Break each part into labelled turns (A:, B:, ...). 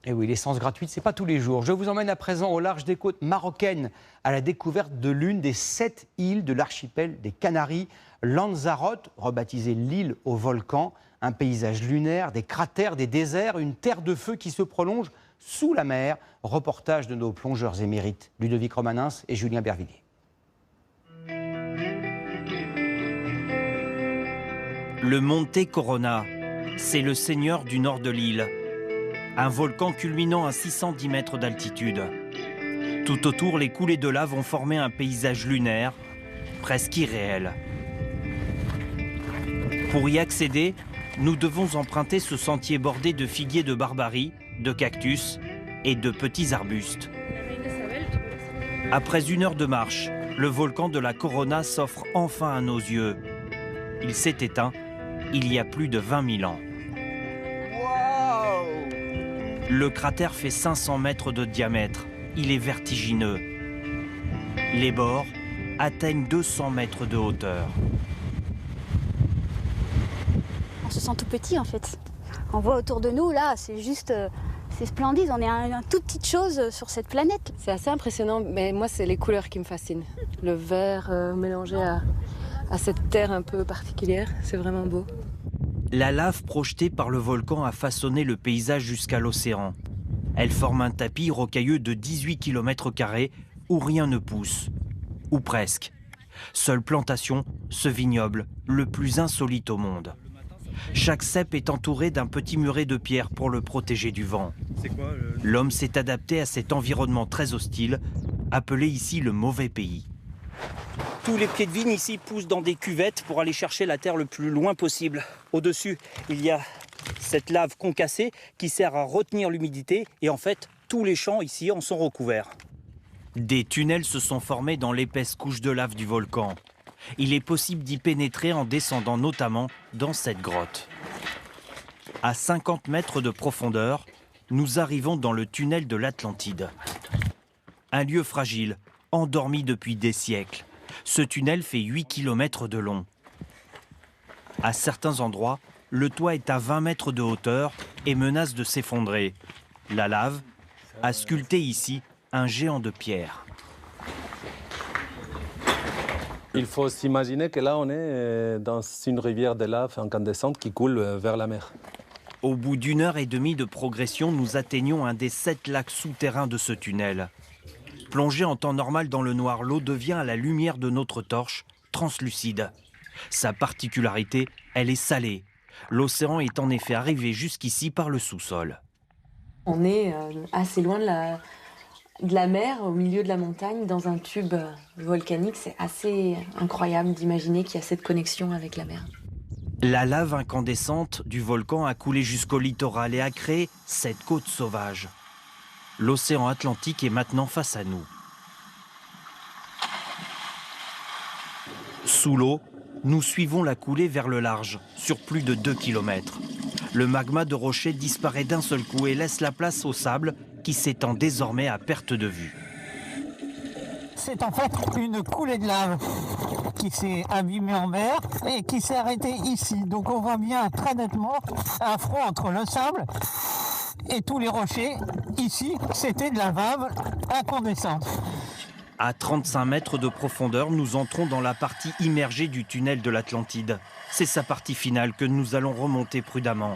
A: Et oui, l'essence gratuite, c'est pas tous les jours. Je vous emmène à présent au large des côtes marocaines, à la découverte de l'une des 7 îles de l'archipel des Canaries, Lanzarote, rebaptisée l'île au volcan. Un paysage lunaire, des cratères, des déserts, une terre de feu qui se prolonge sous la mer. Reportage de nos plongeurs émérites, Ludovic Romanens et Julien Bervilliers.
B: Le Monte Corona, c'est le seigneur du nord de l'île. Un volcan culminant à 610 mètres d'altitude. Tout autour, les coulées de lave ont formé un paysage lunaire, presque irréel. Pour y accéder, nous devons emprunter ce sentier bordé de figuiers de barbarie, de cactus et de petits arbustes. Après 1 heure de marche, le volcan de la Corona s'offre enfin à nos yeux. Il s'est éteint il y a plus de 20 000 ans. Le cratère fait 500 mètres de diamètre. Il est vertigineux. Les bords atteignent 200 mètres de hauteur.
C: On se sent tout petit en fait. On voit autour de nous, là, c'est juste... c'est splendide, on est une toute petite chose sur cette planète.
D: C'est assez impressionnant, mais moi c'est les couleurs qui me fascinent. Le vert mélangé à cette terre un peu particulière, c'est vraiment beau.
B: La lave projetée par le volcan a façonné le paysage jusqu'à l'océan. Elle forme un tapis rocailleux de 18 km² où rien ne pousse, ou presque. Seule plantation, ce vignoble, le plus insolite au monde. Chaque cep est entouré d'un petit muret de pierre pour le protéger du vent. L'homme s'est adapté à cet environnement très hostile, appelé ici le mauvais pays. Tous les pieds de vigne ici poussent dans des cuvettes pour aller chercher la terre le plus loin possible. Au-dessus, il y a cette lave concassée qui sert à retenir l'humidité et en fait, tous les champs ici en sont recouverts. Des tunnels se sont formés dans l'épaisse couche de lave du volcan. Il est possible d'y pénétrer en descendant notamment dans cette grotte. À 50 mètres de profondeur, nous arrivons dans le tunnel de l'Atlantide. Un lieu fragile, endormi depuis des siècles. Ce tunnel fait 8 km de long. À certains endroits, le toit est à 20 mètres de hauteur et menace de s'effondrer. La lave a sculpté ici un géant de pierre.
E: Il faut s'imaginer que là, on est dans une rivière de lave incandescente qui coule vers la mer.
B: Au bout d'1 heure et demie de progression, nous atteignons un des 7 lacs souterrains de ce tunnel. Plongée en temps normal dans le noir, l'eau devient à la lumière de notre torche translucide. Sa particularité, elle est salée. L'océan est en effet arrivé jusqu'ici par le sous-sol.
D: On est assez loin de la mer, au milieu de la montagne, dans un tube volcanique. C'est assez incroyable d'imaginer qu'il y a cette connexion avec la mer.
B: La lave incandescente du volcan a coulé jusqu'au littoral et a créé cette côte sauvage. L'océan Atlantique est maintenant face à nous. Sous l'eau, nous suivons la coulée vers le large, sur plus de 2 km. Le magma de rocher disparaît d'un seul coup et laisse la place au sable qui s'étend désormais à perte de vue.
F: C'est en fait une coulée de lave qui s'est abîmée en mer et qui s'est arrêtée ici. Donc on voit bien très nettement un front entre le sable et tous les rochers. Ici, c'était de la lave incandescente.
B: À 35 mètres de profondeur, nous entrons dans la partie immergée du tunnel de l'Atlantide. C'est sa partie finale que nous allons remonter prudemment.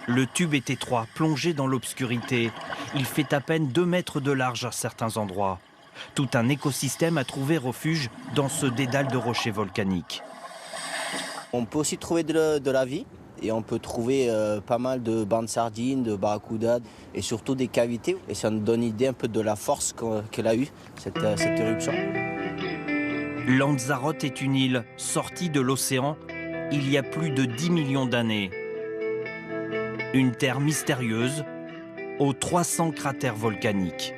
B: Le tube est étroit, plongé dans l'obscurité. Il fait à peine 2 mètres de large à certains endroits. Tout un écosystème a trouvé refuge dans ce dédale de rochers volcaniques.
G: On peut aussi trouver de la vie et on peut trouver pas mal de bancs de sardines, de barracudas et surtout des cavités. Et ça nous donne une idée un peu de la force qu'elle a eue, cette éruption.
B: Lanzarote est une île sortie de l'océan il y a plus de 10 millions d'années. Une terre mystérieuse aux 300 cratères volcaniques.